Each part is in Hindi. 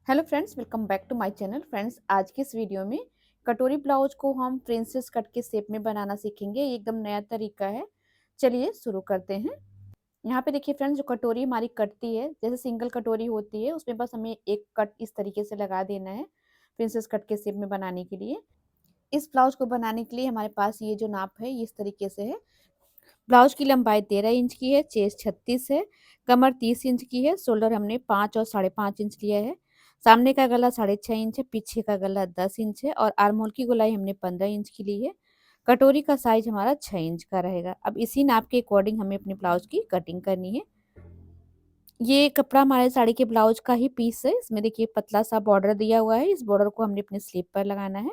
Hello friends, welcome back to my channel. Friends, आज के इस वीडियो में कटोरी ब्लाउज को हम प्रिंसेस कट के शेप में बनाना सीखेंगे। ये एकदम नया तरीका है। चलिए शुरू करते हैं। यहाँ पे देखिए फ्रेंड्स, जो कटोरी हमारी कटती है, जैसे सिंगल कटोरी होती है, उसमें बस हमें एक कट इस तरीके से लगा देना है प्रिंसेस कट के शेप में बनाने के लिए। इस ब्लाउज को बनाने के लिए हमारे पास ये जो नाप है, ये इस तरीके से है। ब्लाउज की लंबाई 13 इंच की है, चेस्ट 36 है, कमर 30 इंच की है, शोल्डर हमने 5 और 5.5 इंच लिया है, सामने का गला 6.5 इंच है, पीछे का गला 10 इंच है और आर्म होल की गोलाई हमने 15 इंच की ली है। कटोरी का साइज हमारा 6 इंच का रहेगा। अब इसी नाप के अकॉर्डिंग हमें अपने ब्लाउज की कटिंग करनी है। ये कपड़ा हमारे साड़ी के ब्लाउज का ही पीस है। इसमें देखिए पतला सा बॉर्डर दिया हुआ है। इस बॉर्डर को हमने अपने स्लीव पर लगाना है।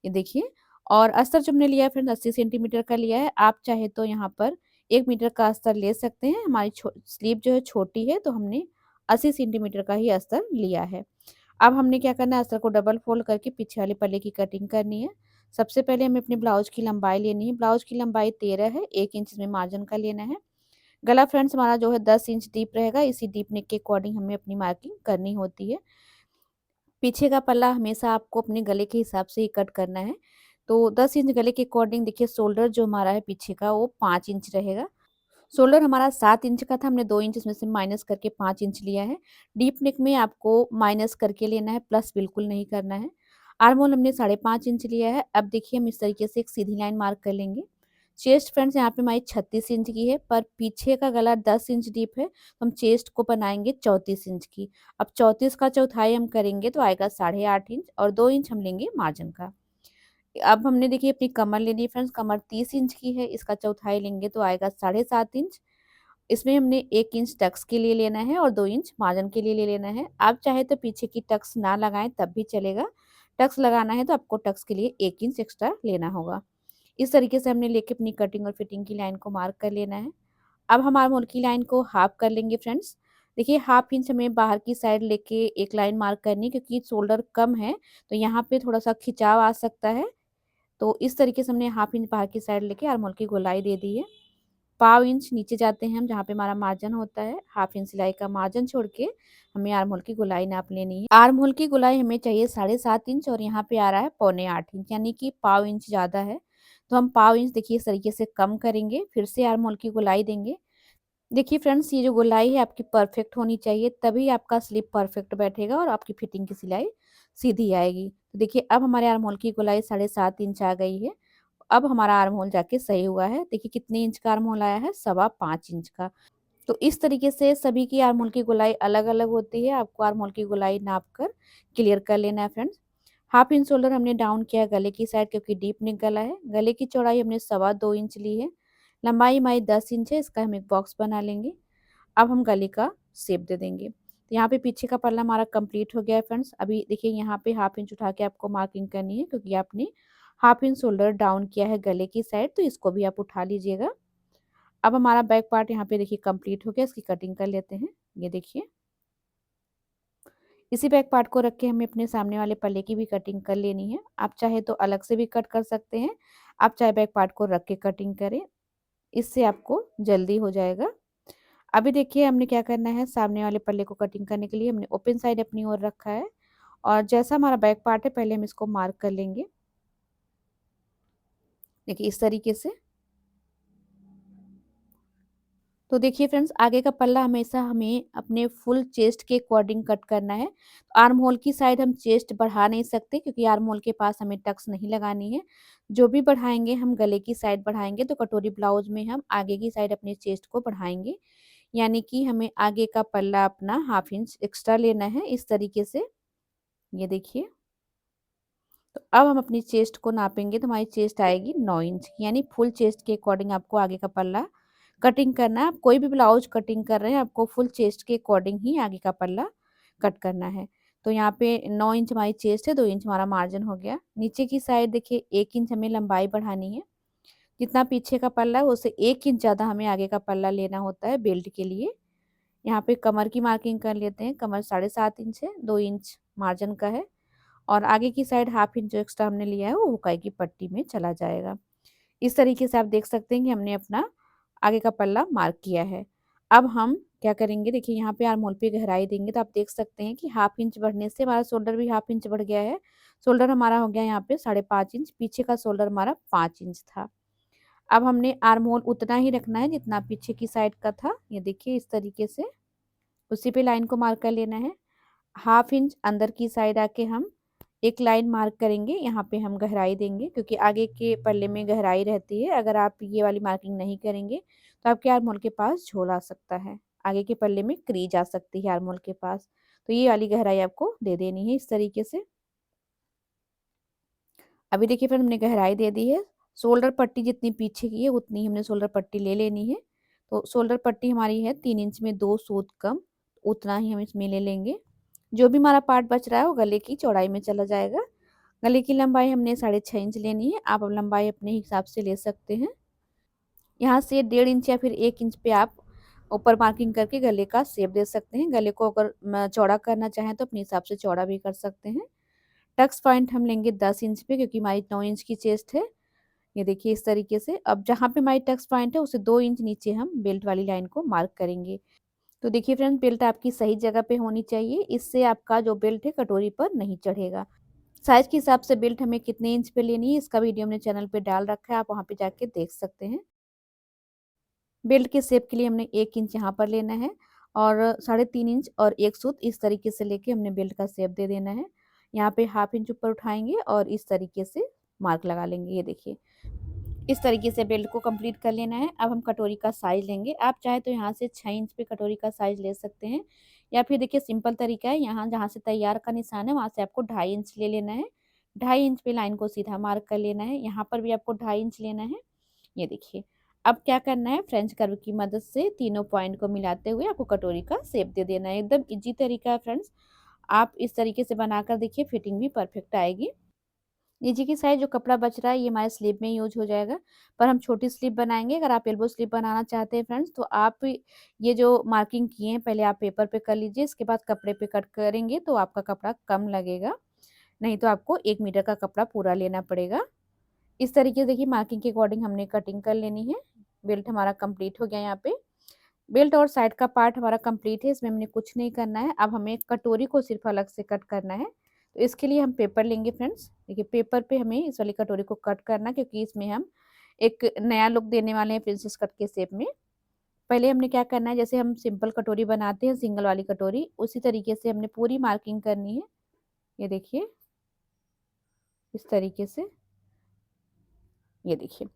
ये देखिए। और अस्तर जो हमने लिया है फ्रेंड्स, 80 सेंटीमीटर का लिया है। आप चाहे तो यहाँ पर 1 मीटर का अस्तर ले सकते हैं। हमारी स्लीव जो है छोटी है, तो हमने 80 सेंटीमीटर का ही अस्तर लिया है। अब हमने क्या करना है, अस्तर को डबल फोल्ड करके पीछे वाले पल्ले की कटिंग करनी है। सबसे पहले हमें अपने ब्लाउज की लंबाई लेनी है। ब्लाउज की लंबाई 13 है, 1 इंच में मार्जिन का लेना है। गला फ्रेंड्स हमारा जो है 10 इंच डीप रहेगा। इसी डीप नेक के अकॉर्डिंग हमें अपनी मार्किंग करनी होती है। पीछे का पल्ला हमेशा आपको अपने गले के हिसाब से ही कट करना है। तो 10 इंच गले के अकॉर्डिंग देखिए, शोल्डर जो हमारा है पीछे का, वो 5 इंच रहेगा। शोल्डर हमारा 7 इंच का था, हमने 2 इंच इसमें से माइनस करके 5 इंच लिया है। डीप नेक में आपको माइनस करके लेना है, प्लस बिल्कुल नहीं करना है। आर्म होल हमने 5.5 इंच लिया है। अब देखिए, हम इस तरीके से एक सीधी लाइन मार्क कर लेंगे। चेस्ट फ्रेंड्स यहाँ पे हमारी 36 इंच की है, पर पीछे का गला 10 इंच डीप है, तो हम चेस्ट को बनाएंगे 34 इंच की। अब 34 का चौथाई हम करेंगे तो आएगा 8.5 इंच, और 2 इंच हम लेंगे मार्जिन का। अब हमने देखिए अपनी कमर लेनी है फ्रेंड्स। कमर 30 इंच की है, इसका चौथाई लेंगे तो आएगा 7.5 इंच। इसमें हमने 1 इंच टक्स के लिए लेना है और 2 इंच मार्जिन के लिए ले लेना है। आप चाहे तो पीछे की टक्स ना लगाएं तब भी चलेगा। टक्स लगाना है तो आपको टक्स के लिए 1 इंच एक्स्ट्रा लेना होगा। इस तरीके से हमने लेके अपनी कटिंग और फिटिंग की लाइन को मार्क कर लेना है। अब हम आर्म होल की लाइन को हाफ कर लेंगे फ्रेंड्स। देखिए, हाफ इंच हमें बाहर की साइड लेके एक लाइन मार्क करनी है, क्योंकि शोल्डर कम है तो यहाँ पे थोड़ा सा खिंचाव आ सकता है। तो इस तरीके से हमने हाफ इंच बाहर की साइड लेके आर्म होल की गोलाई दे दी है। पाव इंच नीचे जाते हैं हम, जहाँ पे हमारा मार्जिन होता है। हाफ इंच सिलाई का मार्जिन छोड़ के हमें आर्म होल की गोलाई नाप लेनी है। आर्म होल की गोलाई हमें चाहिए 7.5 इंच, और यहाँ पे आ रहा है 7.25 इंच, यानी कि पाव इंच ज्यादा है। तो हम पाव इंच देखिए इस तरीके से कम करेंगे, फिर से आर्म होल की गोलाई देंगे। देखिए फ्रेंड्स, ये जो गोलाई है आपकी परफेक्ट होनी चाहिए, तभी आपका स्लीव परफेक्ट बैठेगा और आपकी फिटिंग की सिलाई सीधी आएगी। तो देखिए, अब हमारे आर्म होल की गोलाई 7.5 इंच आ गई है। अब हमारा आर्म होल जाके सही हुआ है। देखिए कितने इंच का आर्म होल आया है, 5.25 इंच का। तो इस तरीके से सभी की आर्म होल की गोलाई अलग अलग होती है। आपको आर्म होल की गोलाई नाप कर क्लियर कर लेना है फ्रेंड्स। हाफ इंच शोल्डर हमने डाउन किया है गले की साइड, क्योंकि डीप नेक गला है। गले की चौड़ाई हमने 2.25 इंच ली है। लंबाई हमारी 10 इंच है। इसका हम एक बॉक्स बना लेंगे। अब हम गले का शेप दे देंगे। तो यहाँ पे पीछे का पल्ला हमारा कंप्लीट हो गया है फ्रेंड्स। अभी देखिए, यहाँ पे हाफ इंच उठा के आपको मार्किंग करनी है, क्योंकि आपने हाफ इंच शोल्डर डाउन किया है गले की साइड, तो इसको भी आप उठा लीजिएगा। अब हमारा बैक पार्ट यहाँ पे देखिए कंप्लीट हो गया। इसकी कटिंग कर लेते हैं। ये देखिए, इसी बैक पार्ट को रख के हमें अपने सामने वाले पल्ले की भी कटिंग कर लेनी है। आप चाहे तो अलग से भी कट कर सकते हैं, आप चाहे बैक पार्ट को रख के कटिंग करें, इससे आपको जल्दी हो जाएगा। अभी देखिए, हमने क्या करना है, सामने वाले पल्ले को कटिंग करने के लिए हमने ओपन साइड अपनी ओर रखा है, और जैसा हमारा बैक पार्ट है पहले हम इसको मार्क कर लेंगे। देखिए इस तरीके से। तो देखिए फ्रेंड्स, आगे का पल्ला हमेशा हमें अपने फुल चेस्ट के अकॉर्डिंग कट करना है। तो आर्म होल की साइड हम चेस्ट बढ़ा नहीं सकते, क्योंकि आर्म होल के पास हमें टक्स नहीं लगानी है। जो भी बढ़ाएंगे हम गले की साइड बढ़ाएंगे, तो कटोरी ब्लाउज में हम आगे की साइड अपने चेस्ट को बढ़ाएंगे। यानी कि हमें आगे का पल्ला अपना हाफ इंच एक्स्ट्रा लेना है, इस तरीके से। ये देखिए। तो अब हम अपनी चेस्ट को नापेंगे, तो हमारी चेस्ट आएगी 9 इंच की, यानी फुल चेस्ट के अकॉर्डिंग आपको आगे का पल्ला कटिंग करना है। आप कोई भी ब्लाउज कटिंग कर रहे हैं, आपको फुल चेस्ट के अकॉर्डिंग ही आगे का पल्ला कट करना है। तो यहाँ पे 9 इंच हमारी चेस्ट है, 2 इंच हमारा मार्जिन हो गया। नीचे की साइड देखिए 1 इंच हमें लंबाई बढ़ानी है। जितना पीछे का पल्ला है, उससे 1 इंच ज़्यादा हमें आगे का पल्ला लेना होता है बेल्ट के लिए। यहाँ पे कमर की मार्किंग कर लेते हैं। कमर 7.5 इंच है, 2 इंच मार्जिन का है, और आगे की साइड हाफ इंच जो एक्स्ट्रा हमने लिया है वो हुकाई की पट्टी में चला जाएगा। इस तरीके से आप देख सकते हैं कि हमने अपना आगे का पल्ला मार्क किया है। अब हम क्या करेंगे, देखिए यहाँ पे आर्म होल पे गहराई देंगे तो आप देख सकते हैं कि हाफ इंच बढ़ने से हमारा शोल्डर भी हाफ इंच बढ़ गया है। शोल्डर हमारा हो गया यहाँ पे 5.5 इंच, पीछे का शोल्डर हमारा 5 इंच था। अब हमने आर्म होल उतना ही रखना है जितना पीछे की साइड का था। ये देखिए इस तरीके से उसी पे लाइन को मार्क कर लेना है। हाफ इंच अंदर की साइड आके हम एक लाइन मार्क करेंगे, यहाँ पे हम गहराई देंगे क्योंकि आगे के पल्ले में गहराई रहती है। अगर आप ये वाली मार्किंग नहीं करेंगे तो आपके आर्म होल के पास झोल आ सकता है, आगे के पल्ले में क्रीज आ सकती है आर्म होल के पास। तो ये वाली गहराई आपको दे देनी है इस तरीके से। अभी देखिए फ्रेंड हमने गहराई दे दी है। शोल्डर पट्टी जितनी पीछे की है उतनी हमने शोल्डर पट्टी ले लेनी है। तो शोल्डर पट्टी हमारी है 3 इंच में 2 सूत कम, उतना ही हम इसमें ले लेंगे। जो भी हमारा पार्ट बच रहा है वो गले की चौड़ाई में चला जाएगा। गले की लंबाई हमने 6.5 इंच लेनी है। आप अब लंबाई अपने हिसाब से ले सकते हैं। यहाँ से 1.5 इंच या फिर 1 इंच पे आप ऊपर मार्किंग करके गले का शेप दे सकते हैं। गले को अगर चौड़ा करना चाहें तो अपने हिसाब से चौड़ा भी कर सकते हैं। टक्स पॉइंट हम लेंगे 10 इंच पे क्योंकि हमारी 9 इंच की चेस्ट है। ये देखिए इस तरीके से। अब जहाँ पे हमारी टक्स पॉइंट है उसे 2 इंच नीचे हम बेल्ट वाली लाइन को मार्क करेंगे। तो देखिए फ्रेंड बेल्ट आपकी सही जगह पे होनी चाहिए, इससे आपका जो बेल्ट है कटोरी पर नहीं चढ़ेगा। साइज के हिसाब से बेल्ट हमें कितने इंच पे लेनी है इसका वीडियो हमने चैनल पे डाल रखा है, आप वहाँ पे जाके देख सकते हैं। बेल्ट के शेप के लिए हमने 1 इंच यहाँ पर लेना है और 3.5 इंच और एक सूत इस तरीके से लेके हमने बेल्ट का शेप दे देना है। यहाँ पे हाफ इंच ऊपर उठाएंगे और इस तरीके से मार्क लगा लेंगे। ये देखिए इस तरीके से बेल्ट को कंप्लीट कर लेना है। अब हम कटोरी का साइज लेंगे। आप चाहे तो यहाँ से 6 इंच पे कटोरी का साइज ले सकते हैं या फिर देखिए सिंपल तरीका है, यहाँ जहाँ से तैयार का निशान है वहाँ से आपको 2.5 इंच ले लेना है। 2.5 इंच पे लाइन को सीधा मार्क कर लेना है। यहाँ पर भी आपको 2.5 इंच लेना है। ये देखिए अब क्या करना है, फ्रेंच कर्व की मदद से तीनों पॉइंट को मिलाते हुए आपको कटोरी का शेप दे देना है। एकदम इजी तरीका है फ्रेंड्स, आप इस तरीके से बनाकर देखिए, फिटिंग भी परफेक्ट आएगी। नीचे की साइड जो कपड़ा बच रहा है ये हमारे स्लीव में यूज हो जाएगा, पर हम छोटी स्लीव बनाएंगे। अगर आप एल्बो स्लीव बनाना चाहते हैं फ्रेंड्स तो आप ये जो मार्किंग किए हैं पहले आप पेपर पे कर लीजिए, इसके बाद कपड़े पे कट करेंगे तो आपका कपड़ा कम लगेगा, नहीं तो आपको 1 मीटर का कपड़ा पूरा लेना पड़ेगा। इस तरीके से देखिए मार्किंग के अकॉर्डिंग हमने कटिंग कर लेनी है। बेल्ट हमारा कंप्लीट हो गया। यहाँ पे बेल्ट और साइड का पार्ट हमारा कंप्लीट है, इसमें हमने कुछ नहीं करना है। अब हमें कटोरी को सिर्फ अलग से कट करना है। तो इसके लिए हम पेपर लेंगे फ्रेंड्स। देखिए पेपर पे हमें इस वाली कटोरी को कट करना क्योंकि इसमें हम एक नया लुक देने वाले हैं प्रिंसेस कट के शेप में। पहले हमने क्या करना है, जैसे हम सिंपल कटोरी बनाते हैं सिंगल वाली कटोरी, उसी तरीके से हमने पूरी मार्किंग करनी है। ये देखिए इस तरीके से। ये देखिए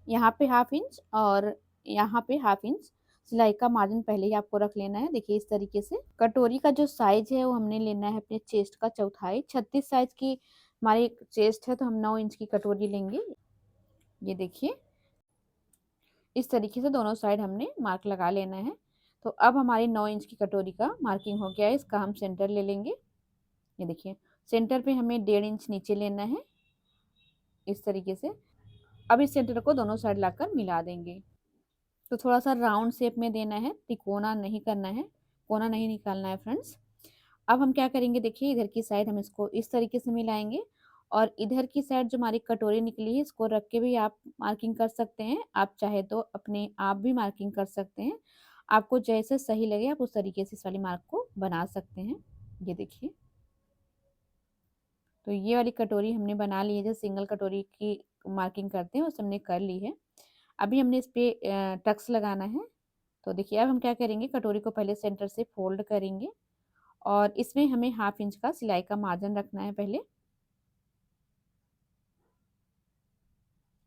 यहाँ पे हाफ इंच और यहाँ पे हाफ इंच सिलाई का मार्जिन पहले ही आपको रख लेना है। देखिए इस तरीके से कटोरी का जो साइज है वो हमने लेना है अपने चेस्ट का चौथाई। 36 साइज की हमारी चेस्ट है तो हम 9 इंच की कटोरी लेंगे। ये देखिए इस तरीके से दोनों साइड हमने मार्क लगा लेना है। तो अब हमारी 9 इंच की कटोरी का मार्किंग हो गया है, इसका हम सेंटर ले लेंगे। ये देखिए सेंटर पे हमें 1.5 इंच नीचे लेना है इस तरीके से। अब इस सेंटर को दोनों साइड लाकर मिला देंगे। तो थोड़ा सा राउंड शेप में देना है, तिकोना नहीं करना है, कोना नहीं निकालना है फ्रेंड्स। अब हम क्या करेंगे, देखिए इधर की साइड हम इसको इस तरीके से मिलाएंगे और इधर की साइड जो हमारी कटोरी निकली है इसको रख के भी आप मार्किंग कर सकते हैं। आप चाहे तो अपने आप भी मार्किंग कर सकते हैं, आपको जैसे सही लगे आप उस तरीके से इस वाली मार्क को बना सकते हैं। ये देखिए तो ये वाली कटोरी हमने बना ली है, जो सिंगल कटोरी की मार्किंग करते हैं उसे हमने कर ली है। अभी हमने इस पे टक्स लगाना है। तो देखिए अब हम क्या करेंगे, कटोरी को पहले सेंटर से फोल्ड करेंगे और इसमें हमें हाफ इंच का सिलाई का मार्जिन रखना है पहले।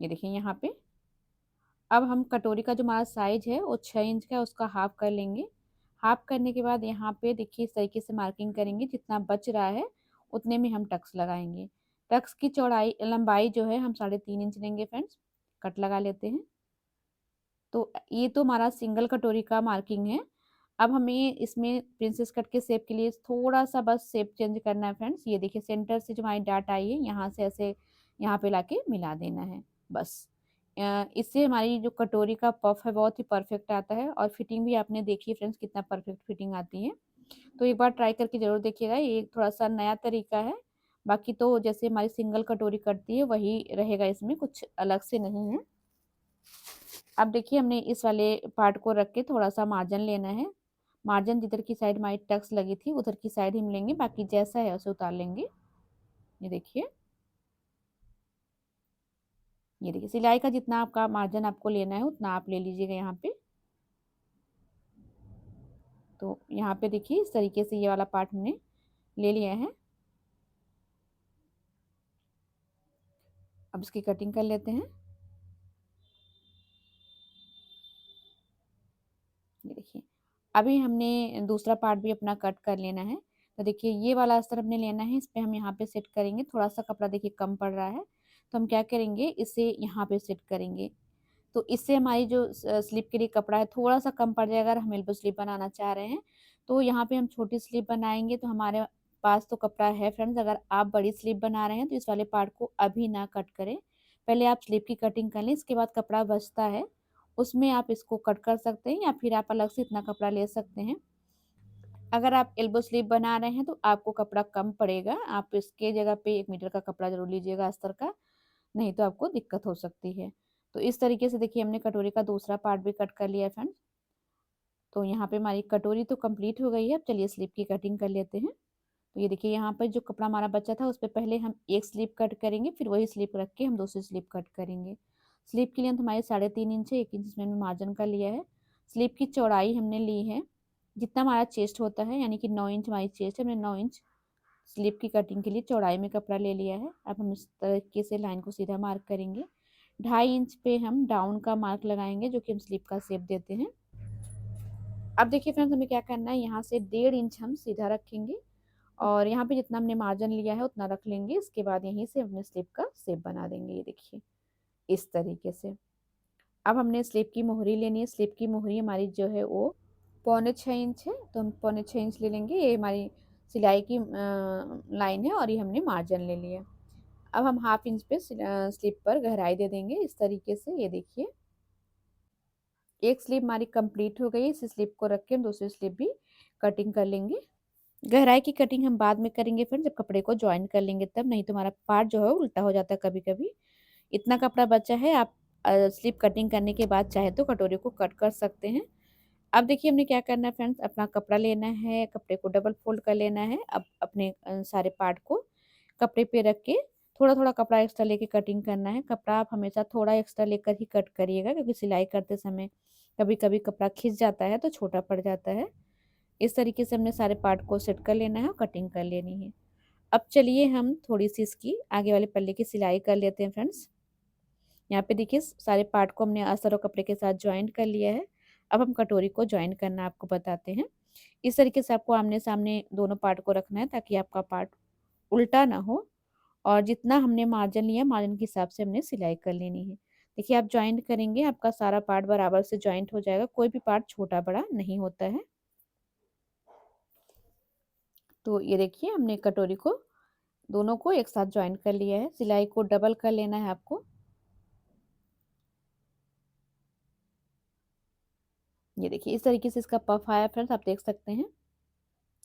ये देखिए यहाँ पे अब हम कटोरी का जो हमारा साइज है वो 6 इंच का है, उसका हाफ कर लेंगे। हाफ करने के बाद यहाँ पे देखिए इस तरीके से मार्किंग करेंगे, जितना बच रहा है उतने में हम टक्स लगाएंगे। टक्स की चौड़ाई लंबाई जो है हम 3.5 इंच लेंगे फ्रेंड्स। कट लगा लेते हैं। तो ये तो हमारा सिंगल कटोरी का मार्किंग है। अब हमें इसमें प्रिंसेस कट के शेप के लिए थोड़ा सा बस शेप चेंज करना है फ्रेंड्स। ये देखिए सेंटर से जो हमारी डाट आई है यहाँ से ऐसे यहाँ पे लाके मिला देना है बस। इससे हमारी जो कटोरी का पफ है बहुत ही परफेक्ट आता है और फिटिंग भी आपने देखी फ्रेंड्स कितना परफेक्ट फिटिंग आती है। तो एक बार ट्राई करके ज़रूर देखिएगा, ये थोड़ा सा नया तरीका है। बाकी तो जैसे हमारी सिंगल कटोरी कटती है वही रहेगा, इसमें कुछ अलग से नहीं है। अब देखिए हमने इस वाले पार्ट को रख के थोड़ा सा मार्जिन लेना है। मार्जिन जिधर की साइड हमारी टक्स लगी थी उधर की साइड हम लेंगे, बाकी जैसा है उसे उतार लेंगे। ये देखिए, ये देखिए सिलाई का जितना आपका मार्जिन आपको लेना है उतना आप ले लीजिएगा यहाँ पे। तो यहाँ पे देखिए इस तरीके से ये वाला पार्ट हमने ले लिया है। अब इसकी कटिंग कर लेते हैं। ये देखिए, अभी हमने दूसरा पार्ट भी अपना कट कर लेना है। तो देखिए ये वाला अस्तर हमने लेना है, इस पे हम यहाँ पे सेट करेंगे। थोड़ा सा कपड़ा देखिए कम पड़ रहा है, तो हम क्या करेंगे, इसे यहाँ पे सेट करेंगे। तो इससे हमारी जो स्लीव के लिए कपड़ा है थोड़ा सा कम पड़ जाएगा। अगर हम एल्बो स्लीव बनाना चाह रहे हैं तो यहाँ पे हम छोटी स्लीव बनाएंगे, तो हमारे पास तो कपड़ा है फ्रेंड्स। अगर आप बड़ी स्लीव बना रहे हैं तो इस वाले पार्ट को अभी ना कट करें, पहले आप स्लीव की कटिंग कर लें। इसके बाद कपड़ा बचता है उसमें आप इसको कट कर सकते हैं, या फिर आप अलग से इतना कपड़ा ले सकते हैं। अगर आप एल्बो स्लीव बना रहे हैं तो आपको कपड़ा कम पड़ेगा, आप इसके जगह पे 1 मीटर का कपड़ा जरूर लीजिएगा अस्तर का, नहीं तो आपको दिक्कत हो सकती है। तो इस तरीके से देखिए हमने कटोरी का दूसरा पार्ट भी कट कर लिया है फ्रेंड्स। तो यहाँ पे हमारी कटोरी तो कंप्लीट हो गई है। अब चलिए स्लीव की कटिंग कर लेते हैं। तो ये देखिए यहाँ पर जो कपड़ा हमारा बचा था उस पर पहले हम एक स्लीव कट करेंगे, फिर वही स्लीव रख के हम दूसरी स्लीव कट करेंगे। स्लीव की लेंथ हमारी 3.5 इंच है, 1 इंच इसमें हमने मार्जिन का लिया है। स्लीव की चौड़ाई हमने ली है जितना हमारा चेस्ट होता है, यानी कि 9 इंच हमारी चेस्ट है, हमने 9 इंच स्लीव की कटिंग के लिए चौड़ाई में कपड़ा ले लिया है। अब हम इस तरीके से लाइन को सीधा मार्क करेंगे। 2.5 इंच पे हम डाउन का मार्क लगाएंगे, जो कि हम स्लीव का शेप देते हैं। अब देखिए फ्रेंड्स हमें क्या करना है, यहाँ से 1.5 इंच हम सीधा रखेंगे और यहाँ पे जितना हमने मार्जिन लिया है उतना रख लेंगे। इसके बाद यहीं से अपने स्लीव का शेप बना देंगे। ये देखिए इस तरीके से। अब हमने स्लीव की मोहरी लेनी है। स्लीव की मोहरी हमारी जो है वो 6.25 इंच है, तो हम 6.25 इंच ले लेंगे। ये हमारी सिलाई की लाइन है और ये हमने मार्जिन ले लिया। अब हम 1/2 इंच पे स्लीव पर गहराई दे देंगे इस तरीके से। ये देखिए एक स्लीव हमारी कंप्लीट हो गई। इस स्लीव को रख के हम दूसरी स्लीव भी कटिंग कर लेंगे। गहराई की कटिंग हम बाद में करेंगे फ्रेंड, जब कपड़े को ज्वाइन कर लेंगे तब, नहीं तो हमारा पार्ट जो है उल्टा हो जाता है कभी कभी। इतना कपड़ा बचा है, आप स्लीव कटिंग करने के बाद चाहे तो कटोरी को कट कर सकते हैं। अब देखिए हमने क्या करना है फ्रेंड्स, अपना कपड़ा लेना है, कपड़े को डबल फोल्ड कर लेना है। अब अपने सारे पार्ट को कपड़े पे रख के थोड़ा थोड़ा कपड़ा एक्स्ट्रा लेके कटिंग करना है। कपड़ा आप हमेशा थोड़ा एक्स्ट्रा लेकर ही कट करिएगा, क्योंकि सिलाई करते समय कभी कभी कपड़ा खिंच जाता है तो छोटा पड़ जाता है। इस तरीके से हमने सारे पार्ट को सेट कर लेना है और कटिंग कर लेनी है। अब चलिए हम थोड़ी सी इसकी आगे वाले पल्ले की सिलाई कर लेते हैं फ्रेंड्स। यहाँ पे देखिए सारे पार्ट को हमने अस्तर और कपड़े के साथ ज्वाइन कर लिया है। अब हम कटोरी को ज्वाइन करना आपको बताते हैं। इस तरीके से आपको आमने सामने दोनों पार्ट को रखना है, ताकि आपका पार्ट उल्टा ना हो। और जितना हमने मार्जिन लिया मार्जिन के हिसाब से हमने सिलाई कर लेनी है। देखिए आप ज्वाइंट करेंगे आपका सारा पार्ट बराबर से ज्वाइंट हो जाएगा, कोई भी पार्ट छोटा बड़ा नहीं होता है। तो ये देखिए हमने कटोरी को दोनों को एक साथ ज्वाइन कर लिया है। सिलाई को डबल कर लेना है आपको। ये देखिए इस तरीके से इसका पफ आया फ्रेंड्स, आप देख सकते हैं।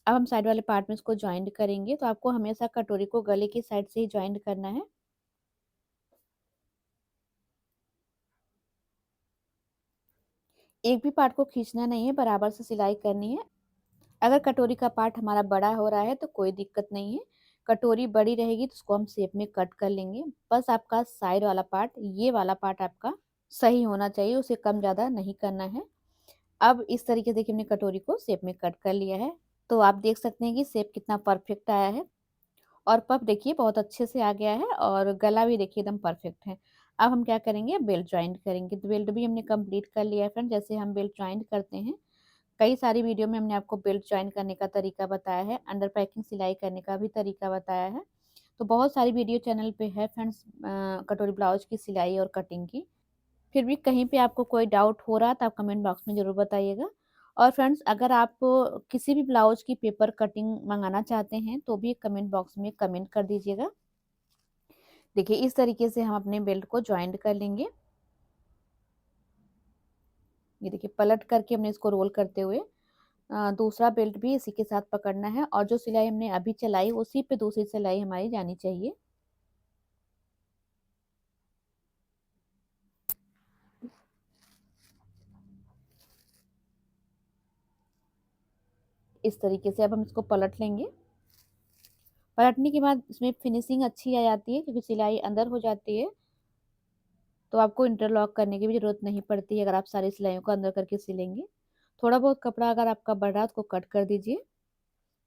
अब हम साइड वाले पार्ट में इसको ज्वाइंट करेंगे, तो आपको हमेशा कटोरी को गले की साइड से ही ज्वाइंट करना है। एक भी पार्ट को खींचना नहीं है, बराबर से सिलाई करनी है। अगर कटोरी का पार्ट हमारा बड़ा हो रहा है तो कोई दिक्कत नहीं है, कटोरी बड़ी रहेगी तो उसको हम शेप में कट कर लेंगे। बस आपका साइड वाला पार्ट, ये वाला पार्ट आपका सही होना चाहिए, उसे कम ज़्यादा नहीं करना है। अब इस तरीके से देखिए हमने कटोरी को शेप में कट कर लिया है। तो आप देख सकते हैं कि शेप कितना परफेक्ट आया है, और पफ देखिए बहुत अच्छे से आ गया है, और गला भी देखिए एकदम परफेक्ट है। अब हम क्या करेंगे, बेल्ट ज्वाइंट करेंगे। तो बेल्ट भी हमने कंप्लीट कर लिया है फ्रेंड। जैसे हम बेल्ट ज्वाइंट करते हैं, कई सारी वीडियो में हमने आपको बेल्ट ज्वाइन करने का तरीका बताया है, अंडर पैकिंग सिलाई करने का भी तरीका बताया है। तो बहुत सारी वीडियो चैनल पे है फ्रेंड्स कटोरी ब्लाउज की सिलाई और कटिंग की। फिर भी कहीं पे आपको कोई डाउट हो रहा तो आप कमेंट बॉक्स में ज़रूर बताइएगा। और फ्रेंड्स अगर आप किसी भी ब्लाउज की पेपर कटिंग मंगाना चाहते हैं तो भी कमेंट बॉक्स में कमेंट कर दीजिएगा। देखिए इस तरीके से हम अपने बेल्ट को ज्वाइंट कर लेंगे। ये देखिए पलट करके हमने इसको रोल करते हुए दूसरा बेल्ट भी इसी के साथ पकड़ना है, और जो सिलाई हमने अभी चलाई उसी पे दूसरी सिलाई हमारी जानी चाहिए। इस तरीके से अब हम इसको पलट लेंगे। पलटने के बाद इसमें फिनिशिंग अच्छी आ जाती है क्योंकि सिलाई अंदर हो जाती है, तो आपको इंटरलॉक करने की भी ज़रूरत नहीं पड़ती है अगर आप सारी सिलाइयों को अंदर करके सिलेंगे। थोड़ा बहुत कपड़ा अगर आपका बढ़ रहा है उसको कट कर दीजिए।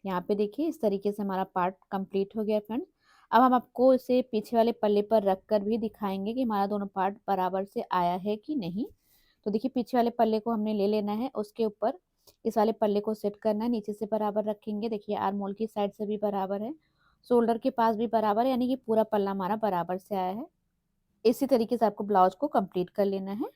यहाँ पे देखिए इस तरीके से हमारा पार्ट कंप्लीट हो गया फ्रेंड्स। अब हम आपको इसे पीछे वाले पल्ले पर रख कर भी दिखाएंगे कि हमारा दोनों पार्ट बराबर से आया है कि नहीं। तो देखिए पीछे वाले पल्ले को हमने ले लेना है, उसके ऊपर इस वाले पल्ले को सेट करना है, नीचे से बराबर रखेंगे। देखिए आर्म होल की साइड से भी बराबर है, शोल्डर के पास भी बराबर है, यानी कि पूरा पल्ला हमारा बराबर से आया है। इसी तरीके से आपको ब्लाउज को कंप्लीट कर लेना है।